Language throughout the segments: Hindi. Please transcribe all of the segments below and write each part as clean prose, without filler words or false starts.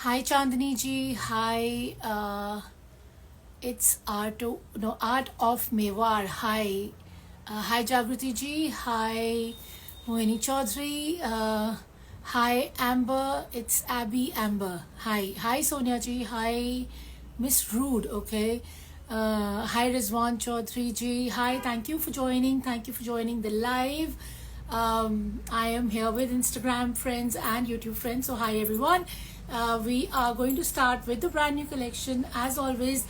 Hi Chandni ji. Hi. It's Art of Mewar. Hi. Hi Jagruti ji. Hi Mohini Chaudhary. Hi Amber. It's Abby Amber. Hi. Hi Sonia ji. Hi Miss Rude. Okay. Hi Rizwan Chaudhary ji. Hi. Thank you for joining. Thank you for joining the live. I am here with Instagram friends and YouTube friends. So hi everyone. We are going to start with the brand new collection. As always,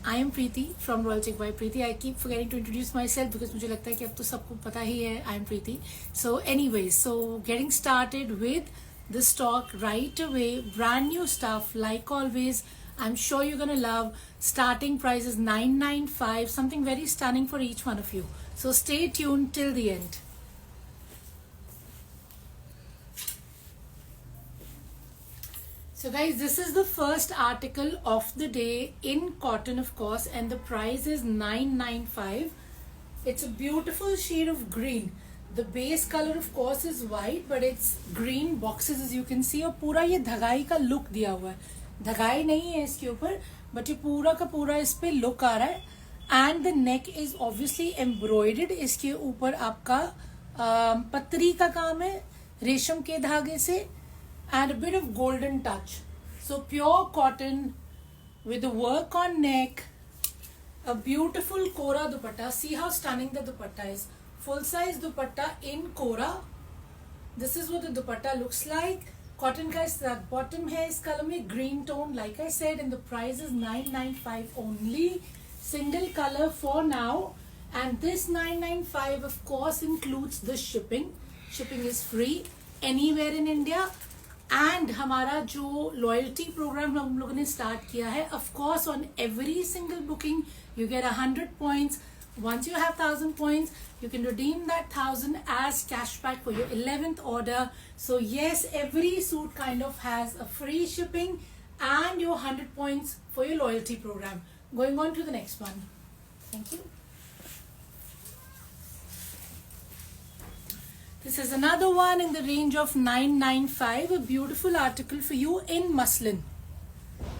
I am Preeti from Royal Chick by Preeti. I keep forgetting to introduce myself because मुझे लगता है कि अब तो सबको पता ही है I am Preeti. So anyways, so getting started with the stock right away. Brand new stuff like always. I'm sure you're gonna love. Starting price is $995. Something very stunning for each one of you. So stay tuned till the end. So guys, this is the first article of the day in cotton, of course, and the price is $995. It's a beautiful shade of green. The base color of course is white, but it's green boxes as you can see. और पूरा ये धगाई का look दिया हुआ है. धगाई नहीं है इसके ऊपर, but ये पूरा का पूरा इस पे look आ रहा है. And the neck is obviously embroidered. इसके ऊपर आपका पत्तरी का काम है रेशम के धागे से. And a bit of golden touch. So pure cotton with the work on neck, a beautiful Kora dupatta. See how stunning the dupatta is. Full size dupatta in Kora. This is what the dupatta looks like. Cotton ka bottom hai is color mein green tone, like I said, and the price is $995 only. Single color for now. And this $995 of course includes the shipping. Shipping is free anywhere in India. And हमारा जो लॉयल्टी प्रोग्राम हम लोगों ने स्टार्ट किया है, of course on every single booking you get 100 points. once you have 1000 points you can redeem that 1000 as cashback for your 11th order. So yes, every suit kind of has a free shipping and your 100 points for your loyalty program. Going on to the next one. Thank you. This is another one in the range of $995. A beautiful article for you in muslin.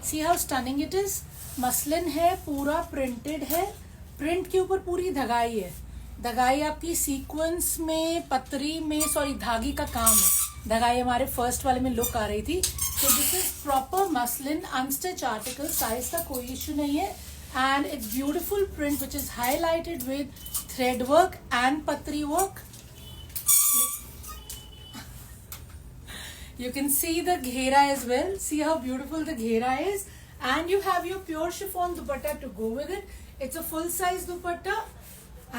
See how stunning it is. Muslin है, पूरा printed है. Print के ऊपर पूरी धगाई है. धगाई आपकी सीक्वेंस में, पतरी में, सॉरी धागी का काम है. धगाई हमारे फर्स्ट वाले में लुक आ रही थी. So this is proper muslin unstitched article. Size का कोई इशू नहीं है. And it's beautiful print which is highlighted with thread work and patri work. You can see the ghera as well. See how beautiful the ghera is. And you have your pure chiffon dupatta to go with it. It's a full size dupatta.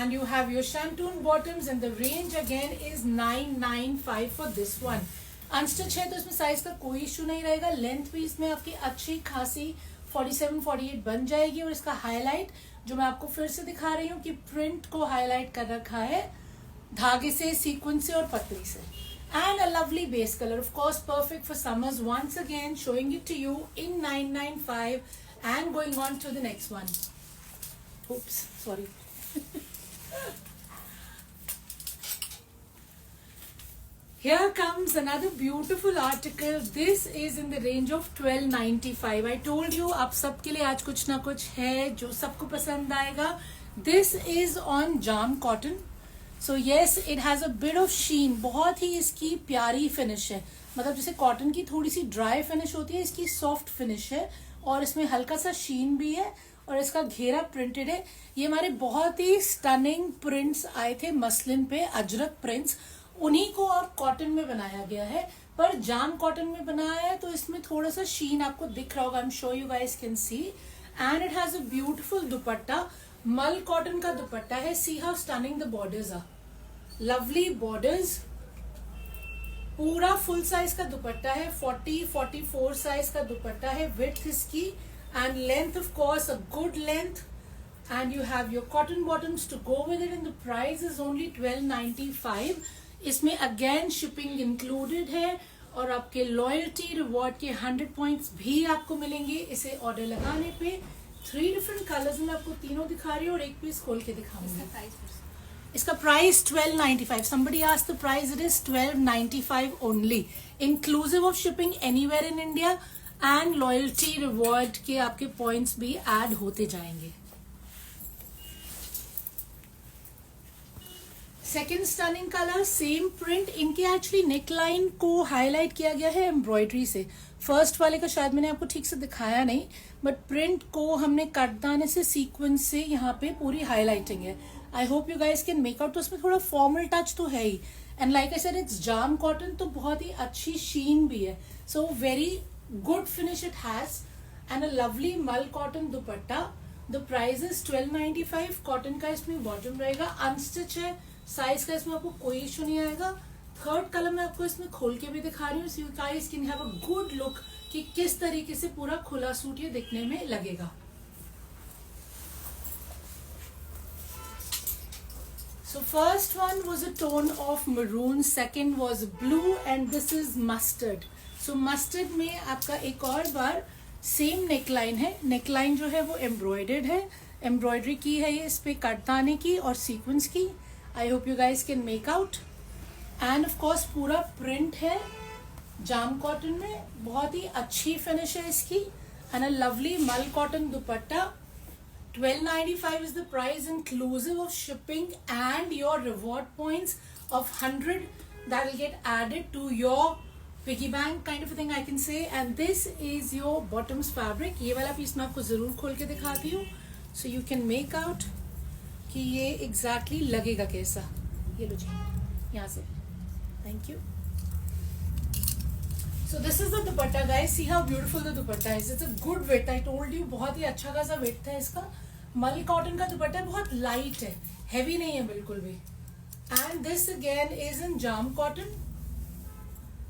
And you have your shantoon bottoms, and the range again is $995 for this one. Unstitched है तो इसमें साइज का कोई इशू नहीं रहेगा. लेंथ भी इसमें आपकी अच्छी खासी 47-48 बन जाएगी. और इसका हाईलाइट जो मैं आपको फिर से दिखा रही हूँ कि प्रिंट को हाईलाइट कर रखा है धागे से, सीक्वेंस से और पतरी से. And a lovely base color, of course, perfect for summers. Once again, showing it to you in $995 and going on to the next one. Oops, sorry. Here comes another beautiful article. This is in the range of $1295. I told you, आप सबके लिए आज कुछ ना कुछ है जो सबको पसंद आएगा. This is on jam cotton. So yes, it has a bit of sheen. बहुत ही इसकी प्यारी फिनिश है. मतलब जैसे कॉटन की थोड़ी सी ड्राई फिनिश होती है, इसकी सॉफ्ट फिनिश है. और इसमें हल्का सा शीन भी है. और इसका घेरा प्रिंटेड है. ये हमारे बहुत ही स्टनिंग प्रिंट्स आए थे मसलिन पे, अजरक प्रिंट्स. उन्हीं को अब कॉटन में बनाया गया है, पर जाम कॉटन में बनाया है तो इसमें थोड़ा सा शीन आपको दिख रहा होगा. I am sure you guys can see. And it has a beautiful dupatta. Mul cotton का दुपट्टा है. See how stunning the borders are. Lovely borders. पूरा फुल साइज का दुपट्टा है. 40-44 साइज का दुपट्टा है. विड्थ इसकी and length of course a good length. And you have your cotton bottoms to go with it. And the price is only $1295. इसमें अगेन शिपिंग इंक्लूडेड है. और आपके लॉयल्टी रिवॉर्ड के 100 पॉइंट्स भी आपको मिलेंगे इसे ऑर्डर लगाने पे. 3 डिफरेंट कलर्स में आपको तीनों दिखा रही हूँ और एक पीस खोल के दिखाऊंगी. इसका price $1295. Somebody asked the price. It is $1295 only, inclusive of shipping anywhere in India. And loyalty reward के आपके पॉइंट्स भी ऐड होते जाएंगे. Second stunning colour, same print. इनके एक्चुअली नेकलाइन को हाईलाइट किया गया है एम्ब्रॉयडरी से. फर्स्ट वाले का शायद मैंने आपको ठीक से दिखाया नहीं, बट प्रिंट को हमने कटदाने से सीक्वेंस से यहाँ पे पूरी हाईलाइटिंग है. I hope you guys can make out. तो उसमें थोड़ा फॉर्मल टच तो है ही. And like I said it's jam cotton, तो बहुत ही अच्छी शीन भी है. So very good finish it has and a lovely मल cotton dupatta. The price is 1295. Cotton का इसमें बॉटम रहेगा, अनस्टिच है. साइज का इसमें आपको कोई इशू नहीं आएगा. थर्ड कलर मैं आपको इसमें खोल के भी दिखा रही हूँ, so you guys can have a good look कि किस तरीके से पूरा खुला सूट ये दिखने में लगेगा. So first one was a tone of maroon, second was blue and this is mustard. So mustard में आपका एक और बार सेम नेकलाइन है. नेकलाइन जो है वो एम्ब्रॉयडर्ड है, एम्ब्रॉयडरी की है ये इस पे कटदाने की और सीक्वेंस की. आई hope you guys can make out. And of course पूरा प्रिंट है जाम कॉटन में, बहुत ही अच्छी फिनिश है इसकी. एंड अ लवली मल cotton dupatta. 1295 is the price inclusive of shipping and your reward points of 100 that will get added to your piggy bank kind of a thing I can say. And this is your bottoms fabric. ये वाला पीस मैं आपको जरूर खोल के दिखाती हूँ, so you can make out कि ये exactly लगेगा कैसा. ये लो जी यहाँ से. Thank you. So this is the dupatta guys. See how beautiful the dupatta is. It's a good width. I told you बहुत ही अच्छा खासा width है इसका. मल कॉटन का दुपट्टा बहुत लाइट है, हैवी नहीं है बिल्कुल भी. And this again is in jam cotton,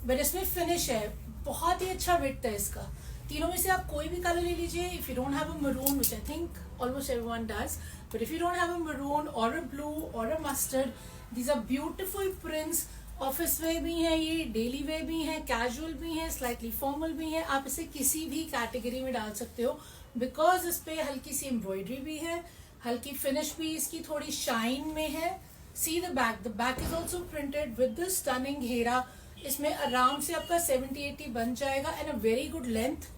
but इसमें फिनिश है. बहुत ही अच्छा विड्थ है इसका. तीनों में से आप कोई भी कलर ले लीजिए. If you don't have a maroon, which I think almost everyone does, but if you don't have a maroon or a blue or a mustard, these are beautiful prints. Office wear भी है ये, डेली वेयर भी है, कैजुअल भी है, स्लाइटली फॉर्मल भी है. आप इसे किसी भी कैटेगरी में डाल सकते हो बिकॉज इस पे हल्की सी एम्ब्रॉयडरी भी है, हल्की फिनिश भी इसकी थोड़ी शाइन में है. सी the back is also printed with the stunning घेरा. इसमें अराउंड से आपका 70-80 बन जाएगा and a very good length.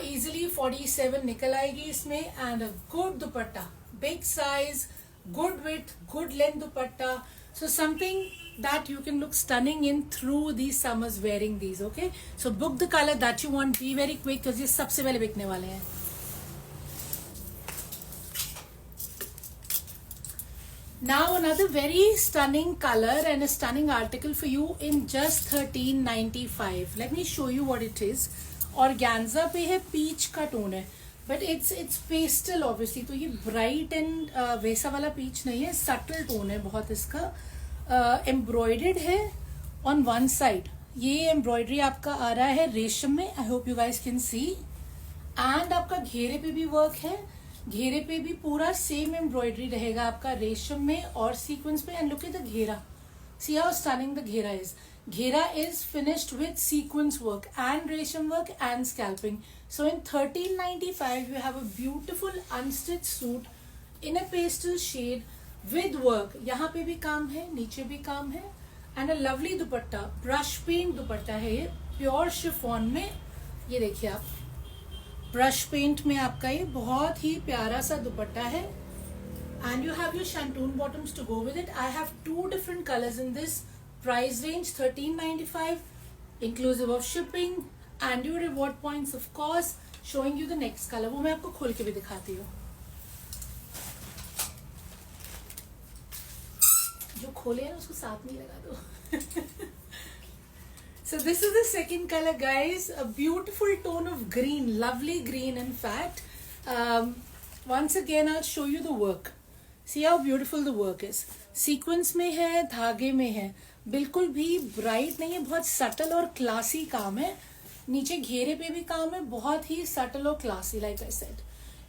Easily 47 निकल आएगी इसमें. And a good dupatta, big size, good width, good length dupatta. So something that you can look stunning in through these summers wearing these. Okay, so book the color that you want. Be very quick because ये सबसे पहले बिकने वाले हैं. Now another very stunning color and a stunning article for you in just 1395. Let me show you what it is. Organza पे है, peach का टोन है, बट इट्स पेस्टल ऑब्वियसली. तो ये ब्राइट एंड वैसा वाला पीच नहीं है, सटल टोन है बहुत इसका. एम्ब्रॉयडर्ड है ऑन वन साइड. ये एम्ब्रॉयडरी आपका आ रहा है रेशम में. आई hope you guys can see. And आपका घेरे पे भी वर्क है. घेरे पे भी पूरा सेम एम्ब्रॉयडरी रहेगा आपका रेशम में और सीक्वेंस पे. एंड लुक एट द घेरा. सी हाउ स्टनिंग द घेरा is. Ghera is finished with sequence work and resham work and scalping. So in 1395 you have a beautiful unstitched suit in a pastel shade with work. यहाँ पे भी काम है, नीचे भी काम है. And a lovely dupatta, brush paint दुपट्टा है ये, प्योर शिफॉन में. ये देखिए आप, ब्रश पेंट में आपका ये बहुत ही प्यारा सा दुपट्टा है. And you have your shantoon bottoms to go with it. I have two different colors in this. Price range 1395 inclusive of shipping and your reward points of course. Showing you the next color, वो मैं आपको खोल के भी दिखाती हूँ. जो खोले है ना उसको साथ में लगा दो. So this is the second color guys, a beautiful tone of green, lovely green in fact. Once again I'll show you the work. See how beautiful the work is. Sequence में है, धागे में है, बिल्कुल भी ब्राइट नहीं है, बहुत सटल और क्लासी काम है. नीचे घेरे पे भी काम है, बहुत ही सटल और क्लासी. लाइक आई सेड,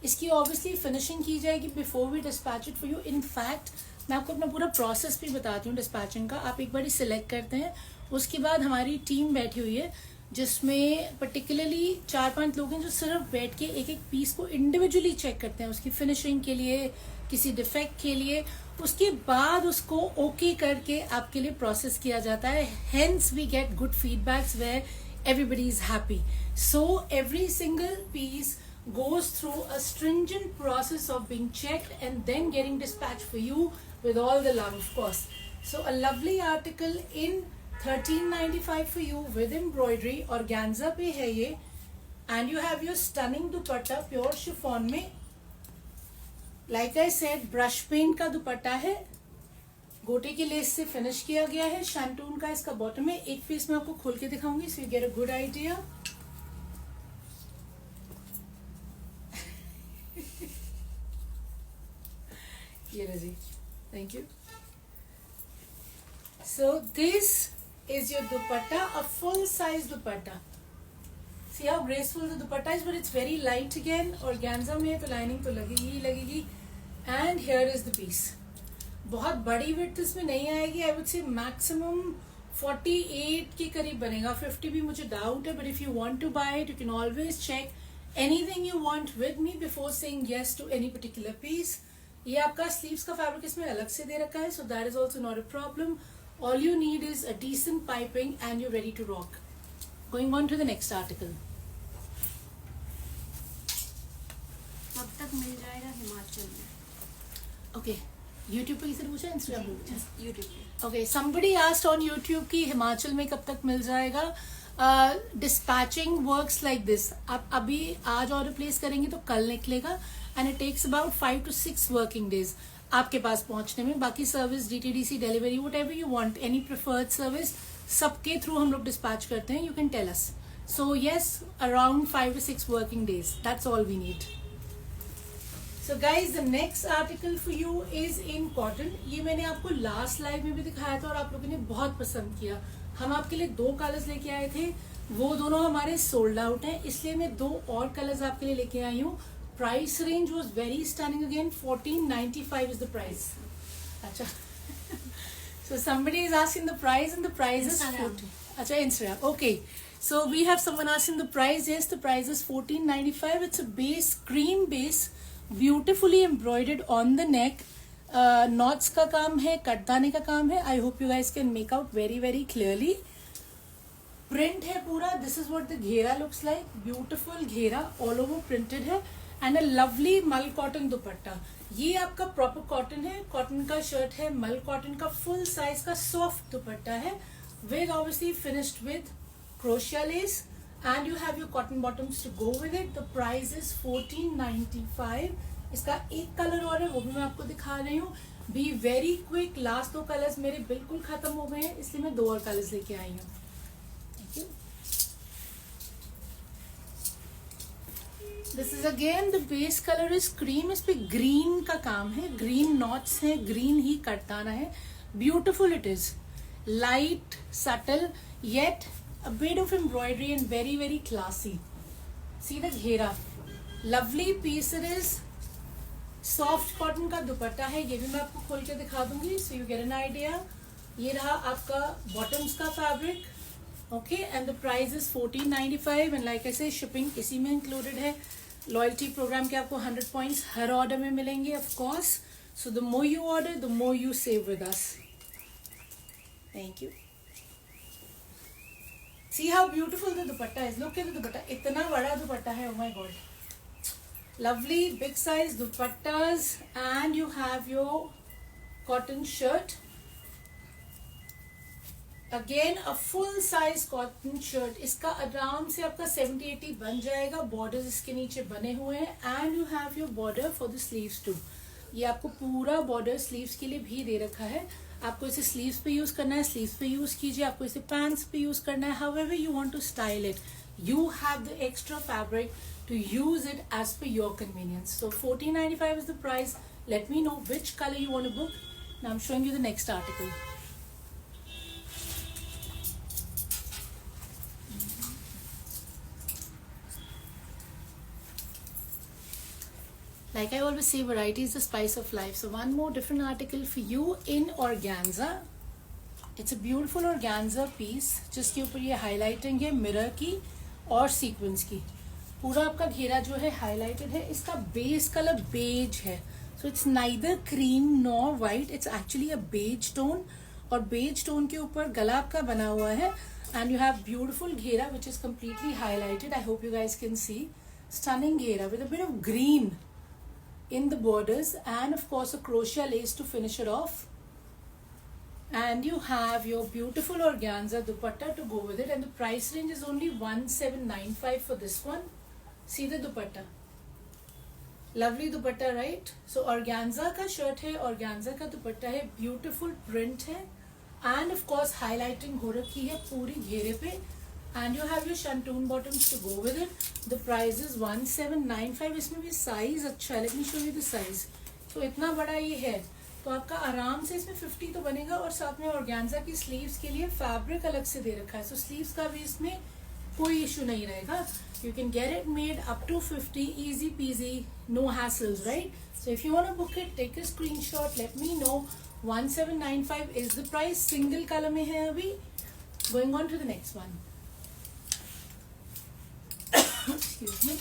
इसकी ऑब्वियसली फिनिशिंग की जाएगी before we dispatch it for you. In fact मैं आपको अपना पूरा प्रोसेस भी बताती हूँ डिस्पैचिंग का. आप एक बार सिलेक्ट करते हैं, उसके बाद हमारी टीम बैठी हुई है जिसमें पर्टिकुलरली 4-5 लोग हैं जो सिर्फ बैठ के एक एक पीस को इंडिविजुअली चेक करते हैं उसकी फिनिशिंग के लिए, किसी डिफेक्ट के लिए. उसके बाद उसको ओके करके आपके लिए प्रोसेस किया जाता है. Hence we get good feedbacks where everybody is happy. So every single piece goes through a stringent process of being checked and then getting dispatched for you with all the love, of course. So a lovely article in 1395 for you with embroidery. Organza पे है ये, and you have your stunning dupatta pure chiffon में. Like I said, brush paint का दुपट्टा है, गोटे की लेस से फिनिश किया गया है. शैंटून का इसका बॉटम है. एक पीस मैं आपको खोल के दिखाऊंगी so you get a good idea. ये रही, thank you. So this is your dupatta, a full size dupatta. See how graceful the dupatta is, but it's very light again. Organza में तो lining तो लगेगी ही लगेगी. And here is the piece. बहुत बड़ी विड्थ इसमें नहीं आएगी. आई वुड से मैक्सिमम 48 के करीब बनेगा. 50 भी मुझे डाउट है, but if you want to buy it you can always check anything you want with me before saying yes to any particular piece. ये आपका स्लीव्स का फैब्रिक इसमें अलग से दे रखा है, so that is also not a problem. All you need is a decent piping and you ready to rock. Going on to the next article. कब तक मिल जाएगा हिमाचल में? ओके, YouTube पे किसी ने पूछा, इंस्टाग्राम पे पूछा? YouTube पे. Okay, somebody asked on YouTube कि हिमाचल में कब तक मिल जाएगा. Dispatching works like this. आप अभी आज ऑर्डर प्लेस करेंगे तो कल निकलेगा and it takes about 5 to 6 working days आपके पास पहुंचने में. बाकी service DTDC delivery whatever you want, any preferred service, सबके थ्रू हम लोग डिस्पैच करते हैं. You can tell us. So yes, around 5 to 6 working days, that's all we need. So guys, the next article for you is in cotton. ये मैंने आपको लास्ट लाइव में भी दिखाया था और आप लोगों ने बहुत पसंद किया. हम आपके लिए 2 कलर्स लेके आए थे, वो दोनों हमारे सोल्ड आउट हैं, इसलिए मैं 2 और कलर्स आपके लिए लेके आई हूँ. Price range was very stunning again. 1495 is the price. अच्छा. So somebody is asking the price and the price is 40. अच्छा, Instagram. Okay. So we have someone asking the price. Yes, the price is 1495. It's a base, cream base, beautifully embroidered on the neck. Knots का काम है, कटदाने का काम है. I hope you guys can make out very very clearly. Print है पूरा. This is what the ghera looks like. Beautiful ghera, all over printed है एंड अ लवली मल कॉटन दुपट्टा. ये आपका प्रॉपर कॉटन है, कॉटन का शर्ट है, मल कॉटन का फुल साइज का सॉफ्ट दुपट्टा है with obviously finished with crochet less. And you have your cotton bottoms to go with it. The price is 1495. इसका एक कलर और है, वो भी मैं आपको दिखा रही हूँ. Be very quick. Last 2 colours मेरे बिल्कुल खत्म हो गए हैं, इसलिए मैं 2 और कलर्स लेके आई हूँ. Thank you. This is again the base color is cream. इस पे ग्रीन का काम है, ग्रीन नॉट्स है, ग्रीन ही कटदाना है. Beautiful it is. Light, subtle, yet a bit of embroidery and very very classy. See the घेरा, lovely piece it is. Soft cotton का दुपट्टा है, ये भी मैं आपको खोल के दिखा दूंगी so you get an idea. ये रहा आपका bottoms का fabric. Okay, and the price is 1495 and like I say shipping इसी में included है. Loyalty program के आपको 100 points हर order में मिलेंगे of course. So the more you order, the more you save with us. Thank you. See how beautiful the dupatta is. Look at the dupatta. इतना बड़ा दुपट्टा है. Oh my god. Lovely big size dupattas and you have your cotton shirt. Again a full size cotton shirt. इसका आराम से आपका 70-80 बन जाएगा. Borders इसके नीचे बने हुए हैं and you have your border for the sleeves too. ये आपको पूरा border sleeves के लिए भी दे रखा है. आपको इसे स्लीव्स पे यूज करना है, स्लीव्स पे यूज कीजिए. आपको इसे पैंट्स पे यूज करना है. however you want to style it, you have the extra fabric to use it as per your convenience. So 1495 is the price. Let me know which color you want to book. Now I'm showing you the next article. Like I always say, variety is the spice of life. So one more different article for you in organza. It's a beautiful organza piece जिसके ऊपर ये highlighting है मिरर की और सीक्वेंस की. पूरा आपका घेरा जो है highlighted है. इसका बेस कलर बेज है. So it's neither cream nor white. It's actually a beige tone और बेज टोन के ऊपर गला आपका बना हुआ है एंड यू हैव ब्यूटिफुल घेरा which is completely highlighted. I hope you guys can C. Stunning घेरा with a bit of green in the borders and of course a crochet lace to finish it off. And you have your beautiful organza dupatta to go with it, and the price range is only 1795 for this one. See the dupatta, lovely dupatta, right? So organza ka shirt hai, organza ka dupatta hai, beautiful print hai, and of course highlighting ho rakhi hai puri घेरे पे. And you have your shantoon bottoms to go with it. The price is 1795. इसमें भी size अच्छा है. Let me show you the size. तो इतना बड़ा ये है तो आपका आराम से इसमें 50 तो बनेगा. और साथ में ऑर्गेन्जा की स्लीव्स के लिए फैब्रिक अलग से दे रखा है. सो स्लीव्स का भी इसमें कोई इशू नहीं रहेगा. You can get it made up to 50 easy peasy, no hassles, right? So if you want to book it, take a screenshot, let me know. 1795 is the price. Single colour में है अभी. Going on to the next one. Excuse me.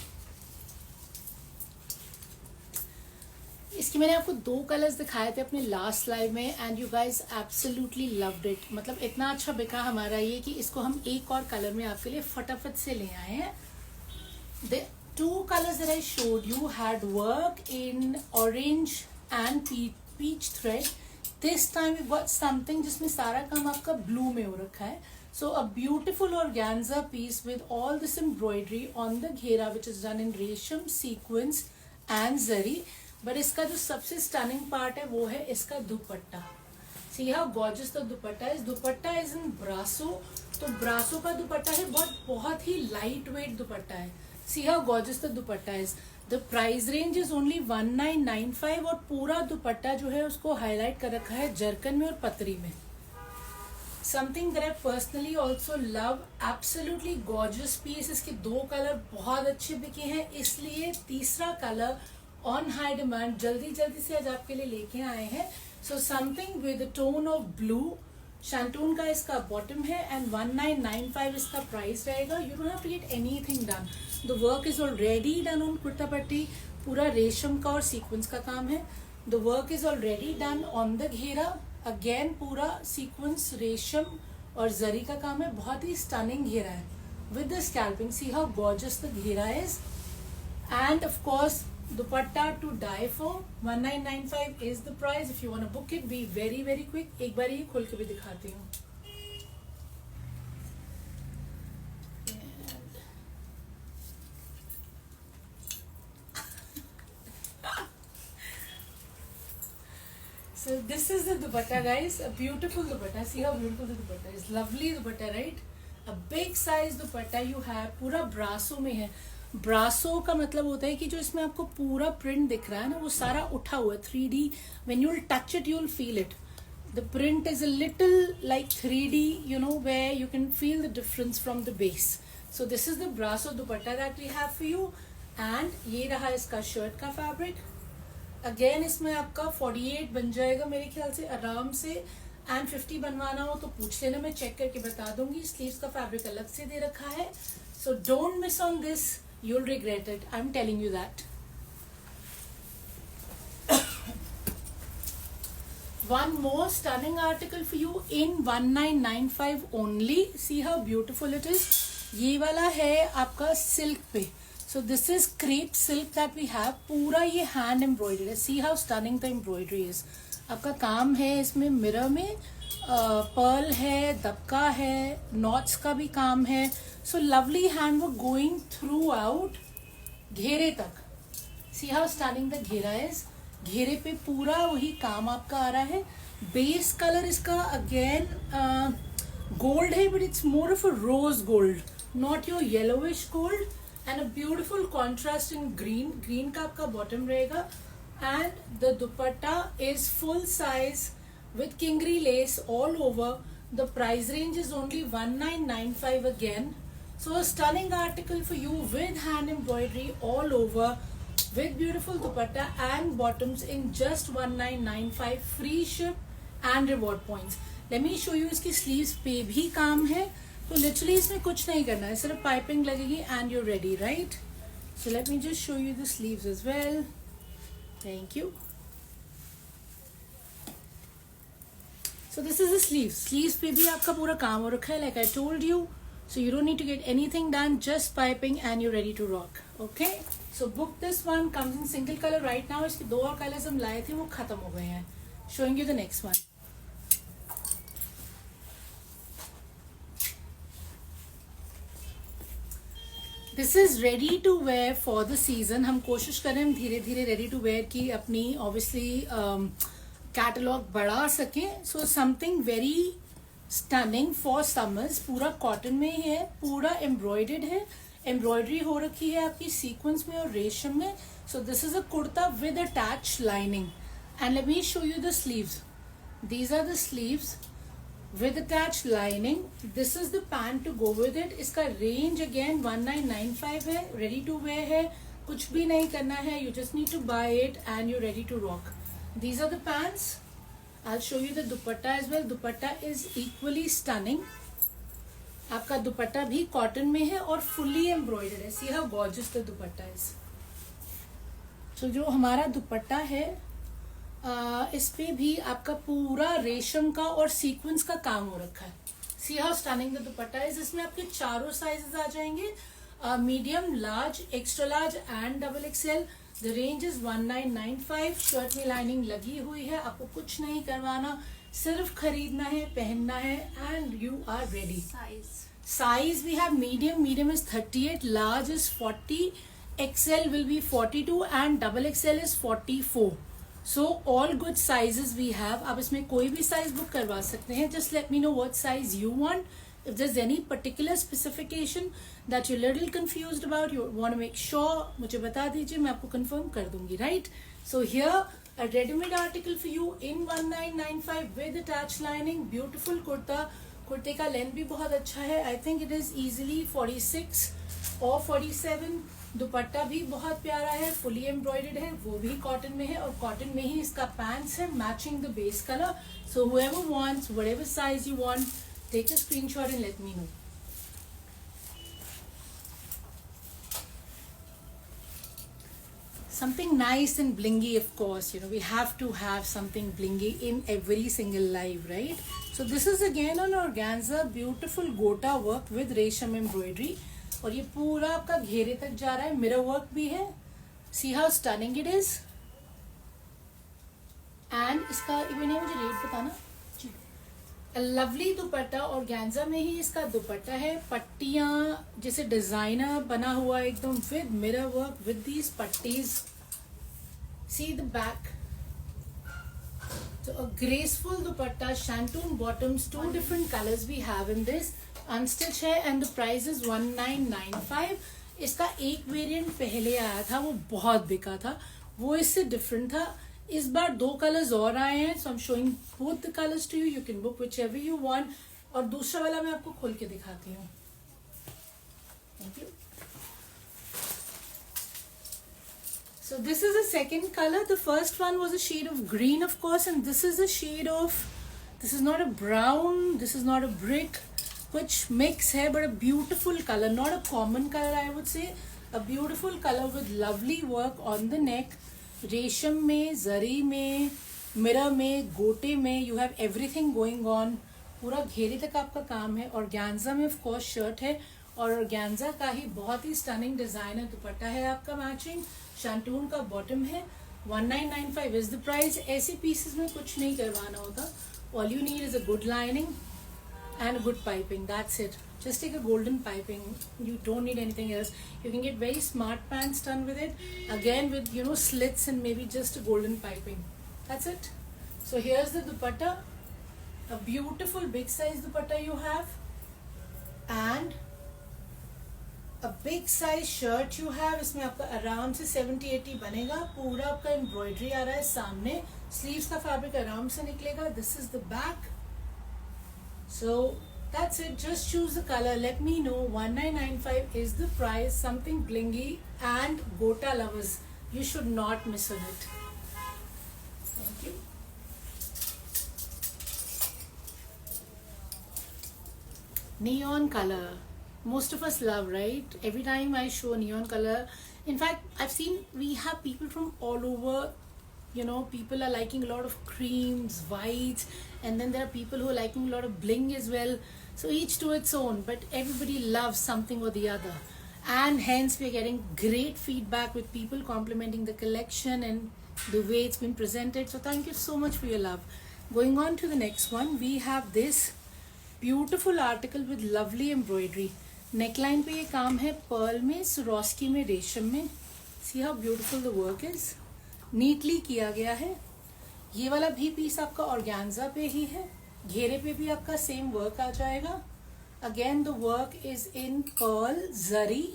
इसकी मैंने आपको 2 कलर्स दिखाए थे अपने लास्ट लाइव में and you guys absolutely loved it. मतलब इतना अच्छा बिका हमारा ये कि इसको हम एक और कलर में आपके लिए फटाफट से ले आए हैं. The 2 colors that I showed you had work in orange and peach thread. This time we got something जिसमें सारा काम आपका ब्लू में हो रखा है. So a beautiful organza piece with all this embroidery on the घेरा which is done in रेशम, sequins and zari. But इसका जो सबसे stunning part है वो है इसका दुपट्टा. See how gorgeous the dupatta is. Dupatta is in brasso. तो ब्रासो का दुपट्टा है, बहुत ही लाइट वेट दुपट्टा है. See how gorgeous the dupatta is. The price range is only 1995 और पूरा दुपट्टा जो है उसको हाईलाइट कर रखा है जरकन में और पतरी में. Something that I personally also love. Absolutely gorgeous piece. इसके 2 कलर बहुत अच्छे बिके हैं इसलिए तीसरा कलर ऑन हाई डिमांड जल्दी से आज आपके लिए लेके आए हैं. So something with a tone of blue. Shantoon का इसका बॉटम है एंड 1995 इसका प्राइस रहेगा. You don't have to get anything done. The work is already done on kurta patti. पूरा रेशम का और सीक्वेंस का काम है. The work is already done on the ghera. Again पूरा सीक्वेंस रेशम और जरी का काम है. बहुत ही स्टनिंग घेरा है with the scalloping. See how gorgeous the घेरा is and of course dupatta to die for. 1995 is the price. If you want to book it be very very quick. एक बार ये खोल के भी दिखाती हूँ. So this is the dupatta, guys. A beautiful dupatta. See how beautiful the dupatta is. Lovely dupatta, right? A big size dupatta you have. पूरा ब्रासो में है. ब्रासो का मतलब होता है कि जो इसमें आपको पूरा प्रिंट दिख रहा है ना वो सारा उठा हुआ है 3D. When you'll touch it, you'll feel it. The print is a little like 3D, you know, where you can feel the difference from the base. So this is the brasso dupatta that we have for you. And ये रहा इसका शर्ट का फैब्रिक. अगेन इसमें आपका 48 बन जाएगा मेरे ख्याल से आराम से. एंड 50 बनवाना हो तो पूछ लेना, मैं चेक करके बता दूंगी. स्लीव्स का फैब्रिक अलग से दे रखा है. So don't miss on this. You'll regret it. I'm telling you that. One more stunning article for you in 1995 only. See how beautiful it is. ये वाला है आपका सिल्क पे. So this is crepe silk that we have. पूरा ये hand embroidered है. See how stunning the embroidery is. आपका काम है इसमें मिरर में. पर्ल है, दबका है, नॉट्स का भी काम है. So lovely hand work going throughout घेरे तक. सी हाउ स्टनिंग द घेरा इज. घेरे पे पूरा वही काम आपका आ रहा है. बेस कलर इसका अगेन गोल्ड है but it's more of a rose gold, not your yellowish gold. And a beautiful contrast in green. Green का आपका बॉटम रहेगा. And the dupatta is full size with kingri lace all over. The price range is only 1995 again. So a stunning article for you with hand embroidery all over with beautiful dupatta and bottoms in just 1995. Free ship and reward points. Let me show you इसकी sleeves पे भी काम है. तो literally इसमें कुछ नहीं करना है, सिर्फ पाइपिंग लगेगी and you're ready, right? So let me just show you the sleeves as well. Thank you. So this is the sleeves पे भी आपका पूरा काम हो रखा है, like I told you. So you don't need to get anything done, just piping and you're ready to rock. Okay, so book this one. Comes in single color right now. इसके दो और कलर्स हम लाए थे, वो खत्म हो गए हैं. Showing you the next one. This is ready to wear for the season. हम कोशिश करें हम धीरे धीरे ready to wear की अपनी obviously कैटलॉग बढ़ा सकें. So something very stunning for summers. पूरा कॉटन में ही है, पूरा एम्ब्रॉयडर्ड है, एम्ब्रॉयडरी हो रखी है आपकी सीक्वेंस में और रेशम में. So this is a kurta with attach lining and let me show you the sleeves. These are the sleeves with attach lining. This is the pant to go with it. इसका रेंज अगेन 1995 है, रेडी टू वेयर है, कुछ भी नहीं करना है. You just need to buy it and you ready to rock. These are the pants. I'll show you the dupatta as well. Dupatta is equally stunning. आपका दुपट्टा भी कॉटन में है और फुल्ली एम्ब्रॉयडर्ड है. See how gorgeous the dupatta is. So जो हमारा दुपट्टा है इस पे भी आपका पूरा रेशम का और सीक्वेंस का काम हो रखा है. See how stunning the dupatta is. इसमें आपके चारों साइजेस आ जाएंगे, medium, large, extra large and double XL. The range is 1995. Shirt में लाइनिंग लगी हुई है, आपको कुछ नहीं करवाना, सिर्फ खरीदना है, पहनना है and you are ready. Size we have medium is 38, large is 40, XL will be 42 and double XL is 44. So all good sizes we have. आप इसमें कोई भी साइज बुक करवा सकते हैं. Just let me know what size you want. If there's any particular specification that you're little confused about, you want to make sure, मुझे बता दीजिए, मैं आपको confirm कर दूंगी, right? So here a ready-made article for you in 1995 with attached lining. Beautiful kurta. कुर्ते का लेंथ भी बहुत अच्छा है. I think it is easily 46 or 47. दुपट्टा भी बहुत प्यारा है, fully embroidered है, वो भी कॉटन में है और कॉटन में ही इसका पैंट्स है, matching the base color. So whoever wants, whatever size you want, take a screenshot and let me know. Something nice and blingy, of course. You know, we have to have something blingy in every single life, right? So this is again on organza, beautiful gota work with resham embroidery. और ये पूरा आपका घेरे तक जा रहा है, मिरर वर्क भी है. See how stunning it is. And इसका मैंने मुझे रेट बताना. लवली दुपट्टा और गैंजा में ही इसका दुपट्टा है. पट्टियां जैसे डिजाइनर बना हुआ एकदम with mirror work with these पट्टीज. See the back. तो a graceful dupatta, shantoon bottoms, 2 different colors we have in this. Unstitch है एंड द प्राइस इज 1995. इसका एक वेरिएंट पहले आया था, वो बहुत बिका था, वो इससे डिफरेंट था. इस बार 2 कलर्स और आए हैं. So I am showing both the colours to you. You can book whichever you want. और दूसरा वाला मैं आपको खोल के दिखाती हूँ. Thank you. So this is a second colour. The first one was a shade of green of course and this is a shade of, this is not a brown, this is not a brick, कुछ मिक्स है but a beautiful colour, not a common colour I would say. A beautiful colour with lovely work on the नेक. रेशम में, जरी में, मिरर में, गोटे में, you have everything going on. पूरा घेरे तक आपका काम है. और ऑर्गेन्जा में ऑफ कोर्स शर्ट है और ऑर्गेन्जा का ही बहुत ही स्टनिंग डिजाइनर दुपट्टा है आपका मैचिंग. शैंटून का बॉटम है. 1995 इज द प्राइस. ऐसे पीसेस में कुछ नहीं करवाना होता. All you need is a good lining and good piping. That's it. Just take a golden piping. You don't need anything else. You can get very smart pants done with it. Again with, you know, slits and maybe just a golden piping. That's it. So here's the dupatta. A beautiful big size dupatta you have. And a big size shirt you have. इसमें आपका आराम से 70-80 बनेगा. पूरा आपका एम्ब्रॉयडरी आ रहा है सामने. स्लीव्स का फैब्रिक आराम से निकलेगा. This is the back. So that's it. Just choose the color. Let me know. 1995 is the price. Something blingy and gota lovers, you should not miss on it. Thank you. Neon color. Most of us love, right? Every time I show neon color. In fact, I've seen we have people from all over you know, people are liking a lot of creams, whites, and then there are people who are liking a lot of bling as well. So each to its own, but everybody loves something or the other, and hence we're getting great feedback with people complimenting the collection and the way it's been presented. So thank you so much for your love. Going on to the next one, we have this beautiful article with lovely embroidery. Neckline पे ये काम है पर्ल में, Swarovski में, रेशम में. See how beautiful the work is. Neatly किया गया है. ये वाला भी पीस आपका ऑर्गेन्जा पे ही है. घेरे पे भी आपका सेम वर्क आ जाएगा. Again the work is in pearl zari.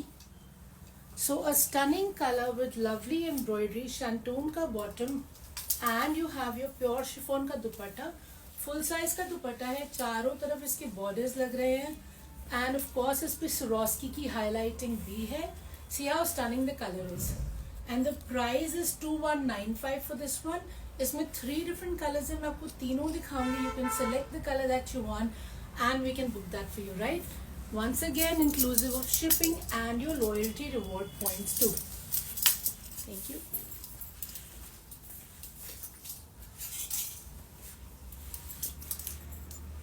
So a stunning colour with lovely embroidery, shantoon का bottom, and you have your pure chiffon का दुपट्टा. फुल साइज का दुपट्टा है, चारों तरफ इसके बॉर्डर्स लग रहे हैं, एंड ऑफ कोर्स इस पे Swarovski की हाईलाइटिंग भी है. See how stunning the colour is. And the price is 2195 for this one. इसमें 3 डिफरेंट कलर्स हैं. मैं आपको तीनों दिखाऊंगी. You can select the colour that you want and we can book that for you, right. Once again inclusive of shipping and your loyalty reward points too. Thank you.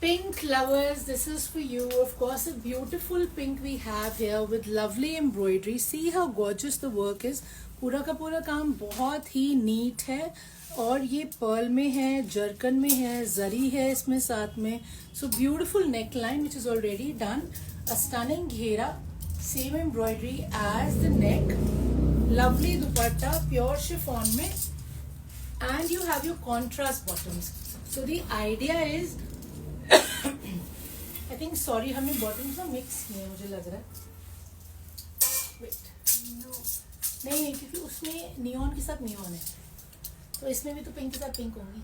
Pink lovers, this is for you. Of course, a beautiful pink we have here with lovely embroidery. See how gorgeous the work is. पूरा का पूरा काम बहुत ही नीट है, और ये पर्ल में है, जर्कन में है, जरी है इसमें साथ में. So beautiful neck line which is already done. A stunning घेरा, same embroidery as the neck. Lovely dupatta pure chiffon में, and you have your contrast bottoms. So the idea is, I think, sorry, हमें बॉटम्स ना मिक्स किए हैं मुझे लग रहा है. वेट, नहीं, क्योंकि उसमें नियॉन के साथ नियॉन है, तो इसमें भी तो पिंक के साथ पिंक होंगी.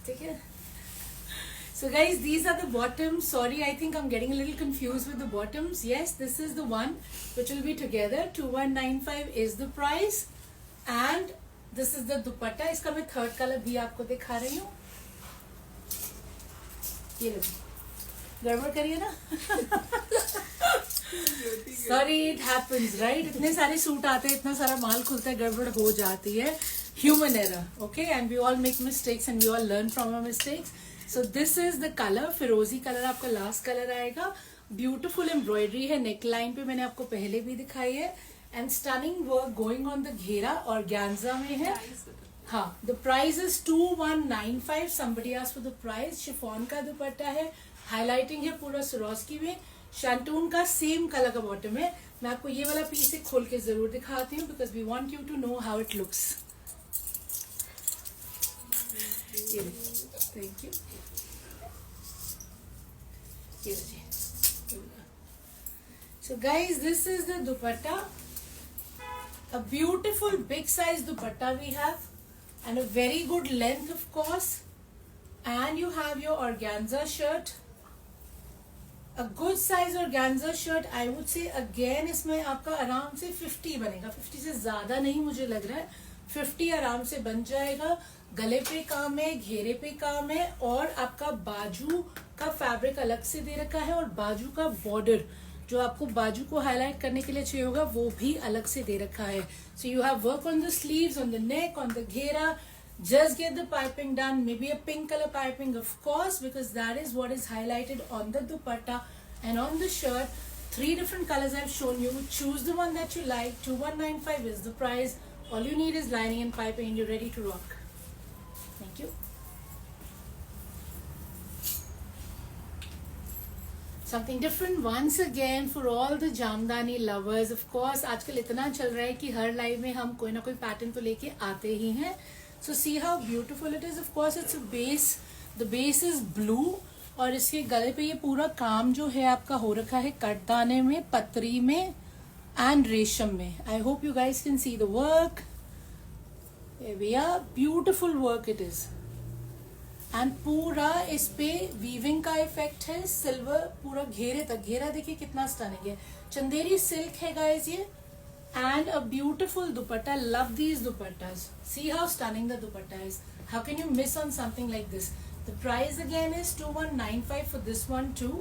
ठीक है. So guys, these are the bottoms. Sorry, I think I'm getting a little confused with the bottoms. Yes, this is the one which will be together. 2195 is the price, and this is the dupatta. इसका मैं थर्ड कलर भी आपको दिखा रही हूँ. ये लो, गड़बड़ करिए ना. Sorry, it happens, right. इतने सारे सूट आते हैं, इतना सारा माल खुलता है, गड़बड़ हो जाती है. Human error, okay, and we all make mistakes and we all learn from our mistakes. So this is the colour. फिरोजी कलर आपका लास्ट कलर आएगा. ब्यूटिफुल एम्ब्रॉयडरी है नेकलाइन पे, मैंने आपको पहले भी दिखाई है, and stunning work going on the घेरा. ऑर्गेन्जा में है. हाँ, the price is 2195. somebody asked for the price. Chiffon का दुपट्टा है, हाईलाइटिंग है पूरा Swarovski में. शैंटून का सेम कलर का बॉटम है. मैं आपको ये वाला पीस एक खोल के जरूर दिखाती हूँ, because we want you to know how it looks. Thank you. So guys, this is the dupatta. A beautiful big size dupatta we have, and a very good length, of course. And you have your organza shirt. A good size organza shirt, I would say. Again, इसमें आपका आराम से 50 बनेगा. 50 से ज्यादा नहीं मुझे लग रहा है. 50 आराम से बन जाएगा. गले पे काम है, घेरे पे काम है, और आपका बाजू का फैब्रिक अलग से दे रखा है, और बाजू का बॉर्डर जो आपको बाजू को हाईलाइट करने के लिए चाहिए होगा वो भी अलग से दे रखा है. सो you have work on the sleeves, on the neck, on the घेरा. Just get the piping done. Maybe a pink color piping, of course, because that is what is highlighted on the dupatta and on the shirt. 3 different colors I've shown you. Choose the one that you like. 2195 is the price. All you need is lining and piping, and you're ready to rock. Thank you. Something different once again for all the jamdani lovers. Of course, आजकल इतना चल रहा है कि हर लाइव में हम कोई ना कोई पैटर्न तो लेके आते ही हैं. So see how beautiful it is. Of course, it's a base. The base is blue, और इसके गले पे ये पूरा काम जो है आपका हो रखा है कटदाने में, पतरी में, and रेशम में. I hope you guys can see the work. Here we are. Beautiful work it is. And पूरा इस पे वीविंग का इफेक्ट है. सिल्वर पूरा घेरे तक. घेरा देखिए कितना स्टनिंग है. चंदेरी सिल्क है गाइज ये. And a beautiful dupatta. Love these dupattas. See how stunning the dupatta is. How can you miss on something like this? The price again is 2195 for this one too.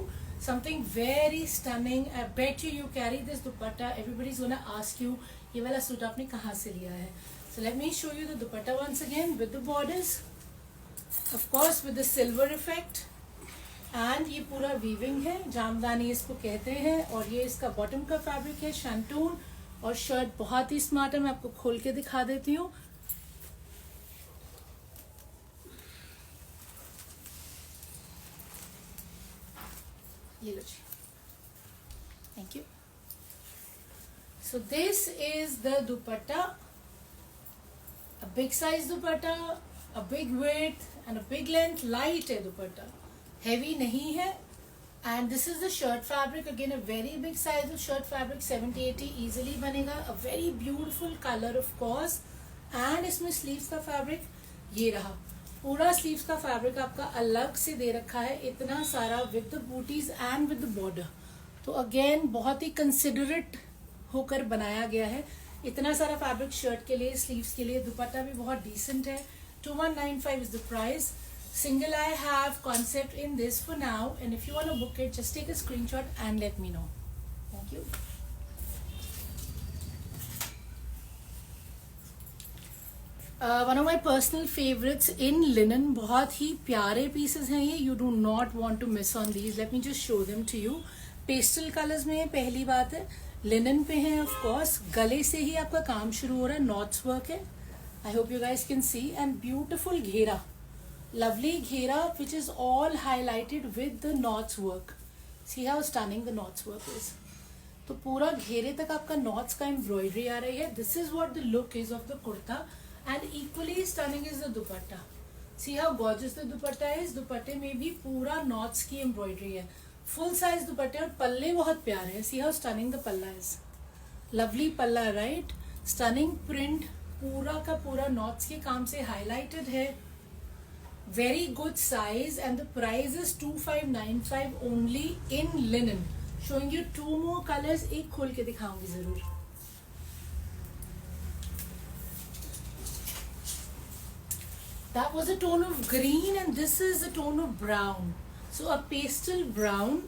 Something very stunning. I bet you carry this dupatta. Everybody's gonna ask you, ये वाला सूट आपने कहाँ से लिया है? So let me show you the dupatta once again with the borders, of course with the silver effect. And ये पूरा वीविंग है, जामदानी इसको कहते हैं. और ये इसका बॉटम का फैब्रिक है शैंटून. और शर्ट बहुत ही स्मार्ट है, मैं आपको खोल के दिखा देती हूँ. ये लो जी. Thank you. So this is the dupatta. A big size dupatta, a big width and a big length. Light है दुपट्टा, हेवी नहीं है. And this is the shirt fabric. Again a very big size of shirt fabric, 70-80 easily बनेगा. A very beautiful colour of course. And इसमें स्लीव्स का फैब्रिक ये रहा. पूरा स्लीव्स का फैब्रिक आपका अलग से दे रखा है, इतना सारा with the booties and with the border. तो अगेन बहुत ही कंसिडरेट होकर बनाया गया है. इतना सारा फैब्रिक शर्ट के लिए, स्लीव्स के लिए. दुपट्टा भी बहुत डिसेंट है. 2195 is the price. Single I have concept in this for now, and if you want to book it, just take a screenshot and let me know. Thank you. One of my personal favorites in linen. बहुत ही प्यारे pieces हैं ये. You do not want to miss on these. Let me just show them to you. Pastel colors में पहली बात है. Linen पे है of course. गले से ही आपका काम शुरू हो रहा है. Knots work है. I hope you guys can see. And beautiful घेरा. Lovely घेरा which is all highlighted with the knots work. See how stunning the knots work is. तो पूरा घेरे तक आपका knots का embroidery आ रही है. This is what the look is of the kurta. And equally stunning is the dupatta. See how gorgeous the dupatta is. दुपट्टे में भी पूरा knots की embroidery है. Full size दुपट्टे और पल्ले बहुत प्यारे हैं. See how stunning the palla is. Lovely पल्ला, right? Stunning print. पूरा का पूरा knots के काम से highlighted है. Very good size and the price is 2595 only in linen. Showing you two more colors. एक खोल के दिखाऊंगी जरूर. That was a tone of green and this is a tone of brown. So a pastel brown,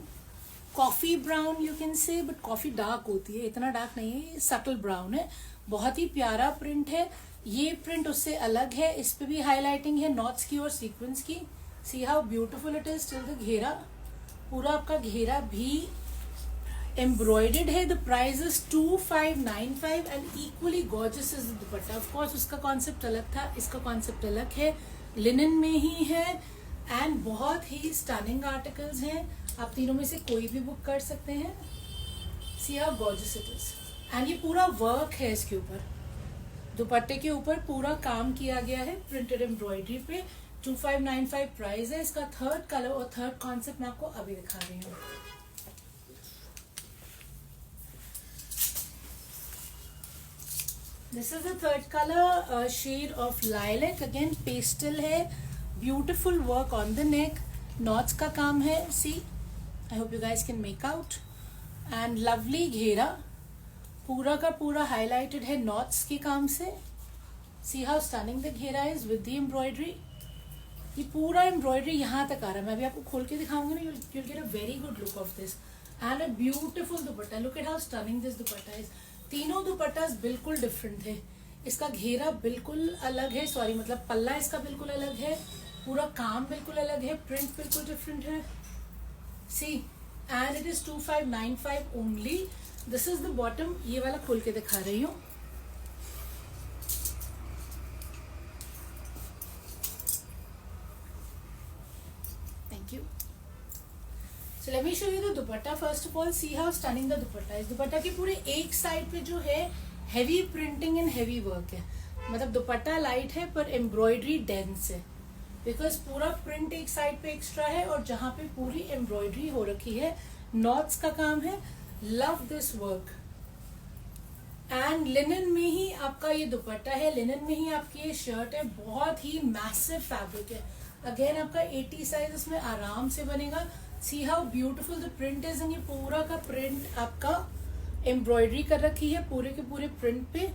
coffee brown you can say, but coffee dark होती है, इतना dark नहीं है, subtle brown है. बहुत ही प्यारा प्रिंट है. ये प्रिंट उससे अलग है. इस पे भी हाईलाइटिंग है नॉट्स की और सीक्वेंस की. See how beautiful it is. Till the घेरा, पूरा आपका घेरा भी एम्ब्रॉयडर्ड है. The price is 2595 and equally gorgeous is the dupatta. Of course उसका कॉन्सेप्ट अलग था, इसका कॉन्सेप्ट अलग है. लिनन में ही है एंड बहुत ही स्टनिंग आर्टिकल्स हैं. आप तीनों में से कोई भी बुक कर सकते हैं. सी how gorgeous it is. And ये पूरा वर्क है इसके ऊपर. दुपट्टे के ऊपर पूरा काम किया गया है प्रिंटेड एम्ब्रॉयडरी पे. 2595 प्राइस है. इसका थर्ड कलर और थर्ड कॉन्सेप्ट मैं आपको अभी दिखा रही हूँ. This is the third colour, shade of lilac. Again pastel है. Beautiful work on the neck. Knots का काम है. See, I hope you guys can make out. And lovely घेरा, पूरा का पूरा हाईलाइटेड है नॉट्स के काम से. सी हाउ स्टनिंग द घेरा इज विद द एम्ब्रॉयडरी. ये पूरा एम्ब्रॉयडरी यहाँ तक आ रहा है. मैं अभी आपको खोल के दिखाऊंगी ना. you'll get a very good look of this. And a beautiful dupatta. Look at how stunning this dupatta is. तीनों दुपट्टास बिल्कुल डिफरेंट है. इसका घेरा बिल्कुल अलग है, सॉरी मतलब पल्ला इसका बिल्कुल अलग है. पूरा काम बिल्कुल अलग है. प्रिंट बिल्कुल डिफरेंट है. See, and it is 2595 only. This is the bottom. ये वाला खोल के दिखा रही हूँ. Thank you. So let me show you the dupatta. First of all see how stunning the dupatta is. Dupatta के पूरे एक साइड पे जो है heavy printing and heavy work है. मतलब दुपट्टा लाइट है पर एम्ब्रॉयडरी डेंस है. बिकॉज पूरा प्रिंट एक साइड पे एक्स्ट्रा है और जहाँ पे पूरी एम्ब्रॉयडरी हो रखी है, नॉट्स का काम है. Love this work. And linen में ही आपका ये दुपट्टा है. लिनन में ही आपकी ये शर्ट है. बहुत ही मैसिव फैब्रिक है. अगेन आपका 80 साइज इसमें आराम से बनेगा. See how beautiful the print is. ये पूरा का प्रिंट आपका एम्ब्रॉयडरी कर रखी है पूरे के पूरे प्रिंट पे.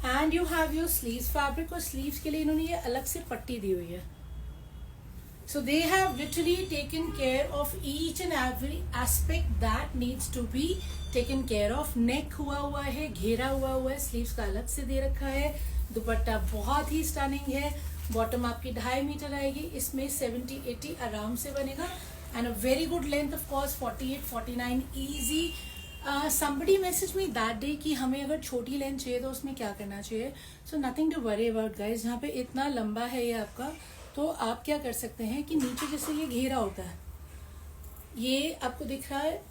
And you have your sleeves fabric. और स्लीव्स के लिए इन्होंने ये अलग से पट्टी दी हुई है. So they have literally taken care of each and every aspect that needs to be taken care of. नेक हुआ है, घेरा हुआ है, स्लीव्स का अलग से दे रखा है, दुपट्टा बहुत ही स्टनिंग है, बॉटम आपकी 2.5 मीटर आएगी, इसमें 70-80 आराम से बनेगा, and a very good length of course 48-49 easy. somebody messaged me that day कि हमें अगर छोटी लेंथ चाहिए तो उसमें क्या करना चाहिए. So nothing to worry about guys. यहाँ पे इतना लंबा है ये आपका, तो आप क्या कर सकते हैं कि नीचे जैसे ये घेरा होता है, ये आपको दिख रहा है.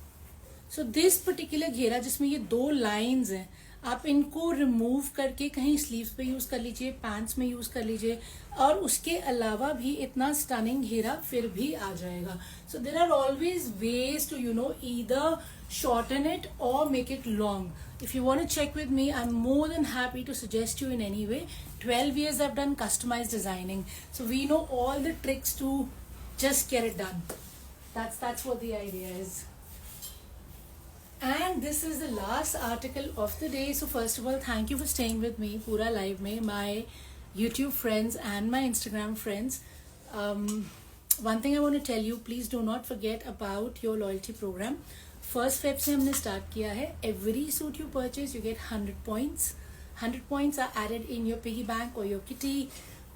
सो दिस पर्टिकुलर घेरा जिसमें ये 2 लाइंस हैं, आप इनको रिमूव करके कहीं स्लीव्स पे यूज कर लीजिए, पैंट्स में यूज कर लीजिए, और उसके अलावा भी इतना स्टनिंग घेरा फिर भी आ जाएगा. So there are always ways to either shorten it or make it long. If you want to check with me, I'm more than happy to suggest you in any way. 12 years I've done customized designing, so we know all the tricks to just get it done. That's what the idea is. And this is the last article of the day. So first of all, thank you for staying with me pura live mein, my YouTube friends and my Instagram friends. One thing I want to tell you, please do not forget about your loyalty program. 1st Feb से हमने स्टार्ट किया है. Every suit you purchase you get 100 points. 100 points are added in your piggy bank or your kitty.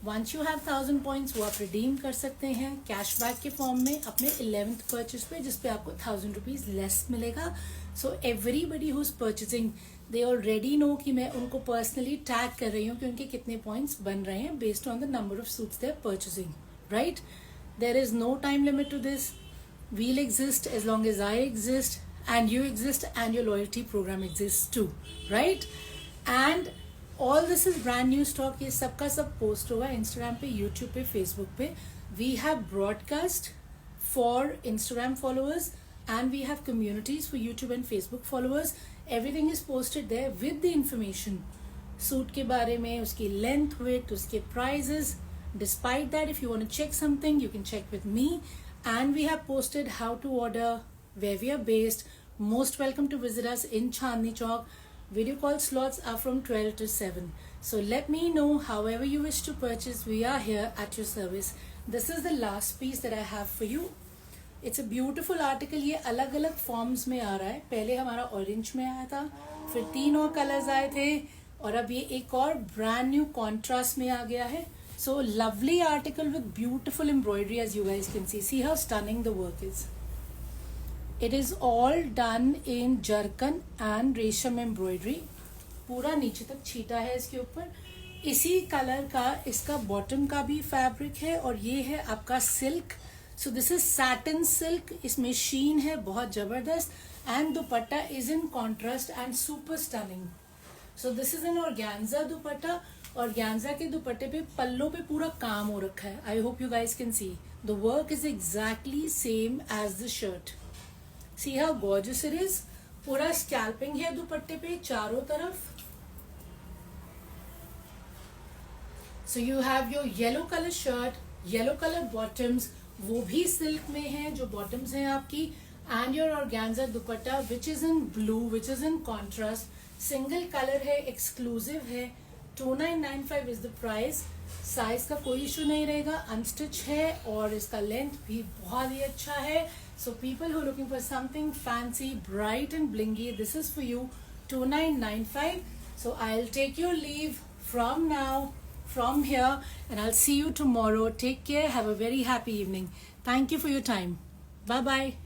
Once you have 1000 points वो आप रिडीम कर सकते हैं कैशबैक के फॉर्म में अपने 11th परचेज पे, जिसपे आपको 1000 रुपीज लेस मिलेगा. So everybody who is purchasing, they already know कि मैं उनको पर्सनली टैग कर रही हूँ कि उनके कितने पॉइंट्स बन रहे हैं based on the number of suits they are purchasing. Right, there is no time limit to this. We'll exist as long as I exist, and you exist, and your loyalty program exists too, right? And all this is brand new stock. ये सबका सब पोस्ट होगा Instagram पे, YouTube पे, Facebook पे. We have broadcast for Instagram followers, and we have communities for YouTube and Facebook followers. Everything is posted there with the information. Suit के बारे में, उसकी length, width, उसके prices. Despite that, if you want to check something, you can check with me. And we have posted how to order, where we are based. Most welcome to visit us in Chandni Chowk. Video call slots are from 12 to 7. So let me know however you wish to purchase. We are here at your service. This is the last piece that I have for you. It's a beautiful article. ये अलग अलग फॉर्म्स में आ रहा है. पहले हमारा ऑरेंज में आया था, फिर 3 और कलर्स आए थे, और अब ये एक और ब्रांड न्यू कॉन्ट्रास्ट में आ गया है. So lovely article with beautiful embroidery, as you guys can see. See how stunning the work is. It is all done in jarkan and resham embroidery. पूरा नीचे तक छीटा है इसके ऊपर. इसी कलर का इसका बॉटम का भी फैब्रिक है, और ये है आपका silk. So this is satin silk. इसमें शीन है बहुत जबरदस्त, and dupatta is in contrast and super stunning. So this is an organza dupatta. Organza के दुपट्टे पे पल्लों पे पूरा काम हो रखा है. I hope you guys can see the work is exactly same as the shirt. See how gorgeous it is. पूरा स्कैल्पिंग है दुपट्टे पे चारों तरफ. So you have your yellow colour shirt, yellow colour bottoms, वो भी सिल्क में है जो बॉटम्स हैं आपकी, and your organza dupatta which is in blue, which is in contrast. Single colour है, एक्सक्लूसिव है. 2995 इज द प्राइस. साइज का कोई इशू नहीं रहेगा, अनस्टिच है, और इसका लेंथ भी बहुत ही अच्छा है. So people who looking for something fancy, bright and blingy, this is for you. 2995. So I will take your leave from now, from here, and I'll see you tomorrow. Take care. Have a very happy evening. Thank you for your time. Bye bye.